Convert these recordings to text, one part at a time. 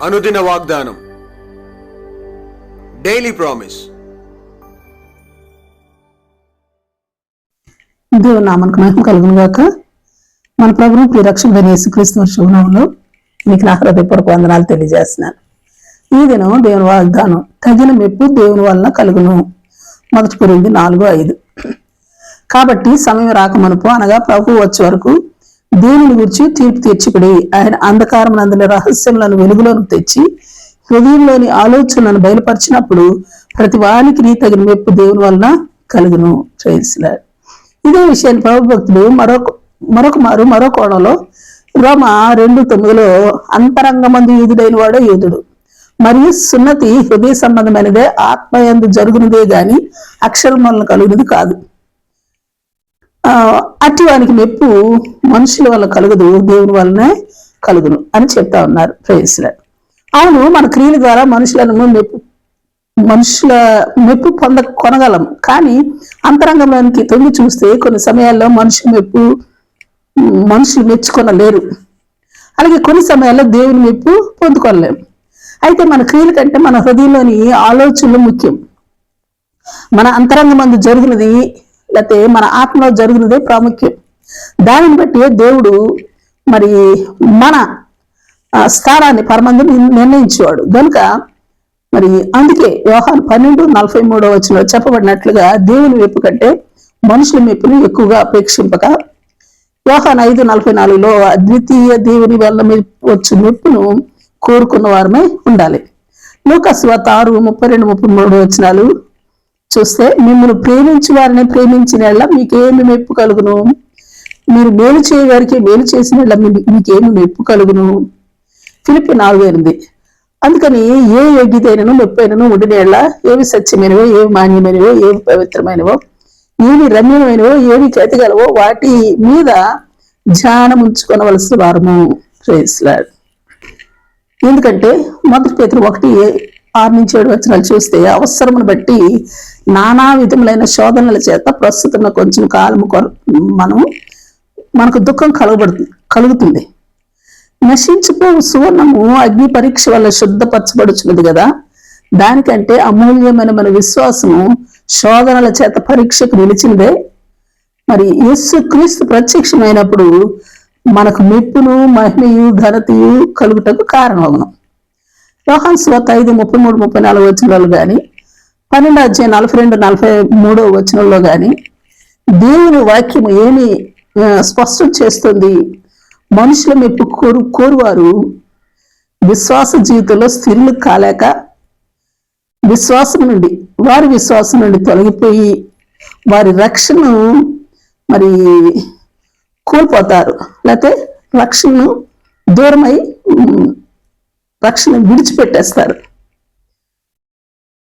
అనుదిన వాగ్దానం, daily promise. దేవుని నామానికి మహిమ కలుగును గాక. మన ప్రభువు ప్రియరక్షకుడైన యేసుక్రీస్తు శుభనామములో మీకు నా హృదయపూర్వక వందనాలు తెలియజేస్తున్నాను. ఈ దినం దేవుని వాగ్దానం, తగిన మెప్పు దేవుని వలన కలుగును. 1 కొరింథీ 4:5. కాబట్టి సమయం రాకమునుపు, అనగా ప్రభువు వచ్చే వరకు దేవుని గురించి తీర్పు తీర్చుకుడి. ఆయన అంధకారం నందుల రహస్యములను వెలుగులోకి తెచ్చి హృదయంలోని ఆలోచనలను బయలుపరిచినప్పుడు ప్రతి వానికి తగిన మెప్పు దేవుని వలన కలుగును. ప్రైజ్లార్డ్. ఇదే విషయాన్ని ప్రభు భక్తులు మరో కోణంలో రోమా 2:9 అంతరంగమందు యూదుడైన వాడే యూదుడు, మరియు సున్నతి హృదయ సంబంధమైనదే, ఆత్మయందు జరుగునదే గాని అక్షరం వలన కలుగునది కాదు. అట్టి వానికి మెప్పు మనుషుల వల్ల కలుగదు, దేవుని వల్లనే కలుగును అని చెప్తా ఉన్నారు. ప్రైజ్లార్డ్. అవును, మన క్రియల ద్వారా మనుషుల మెప్పు కొనగలం. కానీ అంతరంగంలోనికి తొంగి చూస్తే కొన్ని సమయాల్లో మనుషులు మెచ్చుకొనలేరు. అలాగే కొన్ని సమయాల్లో దేవుని మెప్పు పొందుకోలేము. అయితే మన క్రియల కంటే మన హృదయంలోని ఆలోచనలు ముఖ్యం. మన అంతరంగమందు జరిగినది, లేకపోతే మన ఆత్మలో జరిగినదే ప్రాముఖ్యం. దానిని బట్టి దేవుడు మరి మన స్థానాన్ని పరమందు నిర్ణయించేవాడు కనుక మరి అందుకే యోహాను 12:43 చెప్పబడినట్లుగా దేవుని మెప్పు కంటే మనుషుల మెప్పును ఎక్కువగా అపేక్షింపక, యోహాను 5:44 అద్వితీయ దేవుని వల్ల వచ్చు మెప్పును కోరుకున్న వారమే ఉండాలి. లూకా సువార్త 6:32-33 చూస్తే, మిమ్మల్ని ప్రేమించి వారిని ప్రేమించిన మీకేమి మెప్పు కలుగును? మీరు మేలు చేయవారికి మేలు చేసిన మీకేమి మెప్పు కలుగును? ఫిలిప్పీ 4:8. అందుకని ఏ యోగ్యతైనను మెప్పైనను ఉండినేళ్ల, ఏవి సత్యమైనవో, ఏవి మాన్యమైనవో, ఏవి పవిత్రమైనవో, ఏవి రమ్యమైనవో, ఏవి చేతగలవో వాటి మీద ధ్యానం ఉంచుకొనవలసిన వారము. ప్రైజ్లార్డ్. ఎందుకంటే 1 పేతురు 1:6-7 చూస్తే, అవసరమును బట్టి నానా విధములైన శోధనల చేత ప్రస్తుతం కొంచెం కాలము మనకు దుఃఖం కలుగుతుంది. నశించిపోవు సువర్ణము అగ్ని పరీక్ష వల్ల శుద్ధపరచబడుచున్నది కదా, దానికంటే అమూల్యమైన మన విశ్వాసము శోధనల చేత పరీక్షకు నిలిచినదే. మరి యేసుక్రీస్తు ప్రత్యక్షమైనప్పుడు మనకు మెప్పును, మహిమయు, ఘనతయు కలుగుటకు కారణమగును. యోహాను సువార్త 5:33-34 కానీ, 12:42-43 కానీ దేవుని వాక్యము ఏమి స్పష్టం చేస్తుంది? మనుషుల మెప్పు కోరువారు విశ్వాస జీవితంలో స్థిరులు కాలేక వారి విశ్వాసం నుండి తొలగిపోయి వారి రక్షణను మరి కోల్పోతారు, లేకపోతే రక్షణను దూరమై రక్షణ విడిచిపెట్టేస్తారు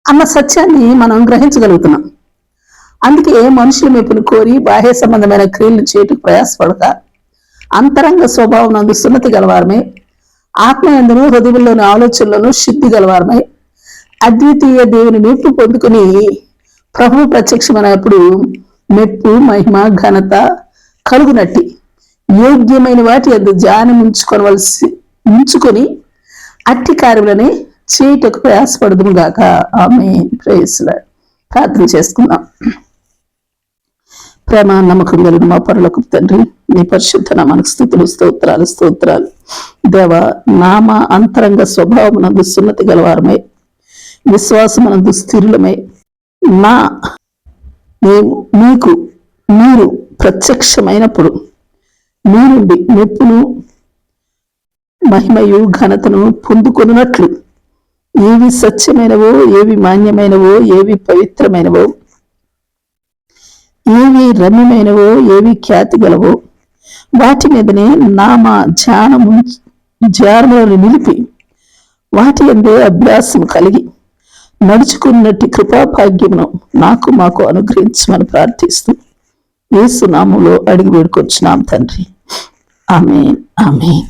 అన్న సత్యాన్ని మనం గ్రహించగలుగుతున్నాం. అందుకే మనుషుల మెప్పును కోరి బాహ్య సంబంధమైన క్రియలు చేయటకు ప్రయాసపడక, అంతరంగ స్వభావం నందు సున్నతి గలవారమై, ఆత్మయందును హృదయంలోని ఆలోచనలను శుద్ధి గలవారమై, అద్వితీయ దేవుని మెప్పు పొందుకుని ప్రభువు ప్రత్యక్షమైనప్పుడు మెప్పు, మహిమ, ఘనత కలుగునట్టి యోగ్యమైన వాటి యందు ధ్యానం ఉంచుకొని అట్టి కార్యములని చేయటకు ప్రయాసపడదుము గాక. ఆమేన్. ప్రైజ్లార్డ్. ప్రార్థన చేసుకుందాం. ప్రేమ నమ్మకం కలిగిన మా పరలోకపు తండ్రి, నీ పరిశుద్ధ నామానికి స్తుతులు, స్తోత్రాలు. దేవ, నామ అంతరంగ స్వభావమునందు సున్నతి గలవారమై, విశ్వాసమునందు స్థిరులమై, మీరు ప్రత్యక్షమైనప్పుడు మీ నుండి మెప్పును, మహిమయు, ఘనతను పొందుకొనున్నట్లు ఏవి సత్యమైనవో, ఏవి మాన్యమైనవో, ఏవి పవిత్రమైనవో, ఏవి రమ్యమైనవో, ఏవి ఖ్యాతి గలవో వాటి మీదనే నామ ధ్యానములను నిలిపి వాటి యందే అభ్యాసం కలిగి నడుచుకున్నట్టు కృపాభాగ్యమును మాకు అనుగ్రహించమని ప్రార్థిస్తూ యేసు నామములో అడిగి వేడుకొచ్చున్నాం తండ్రి. ఆమేన్. ఆమేన్.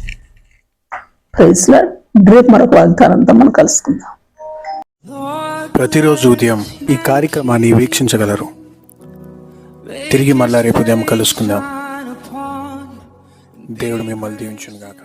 ప్రైజ్లార్డ్. రేపు మరొక వాగ్దానంతో మనం కలుసుకుందాం. ప్రతిరోజు ఉదయం ఈ కార్యక్రమాన్ని వీక్షించగలరు. తిరిగి మళ్ళా రేపు ఉదయం కలుసుకుందాం. దేవుడు మిమ్మల్ని దీవించును గాక.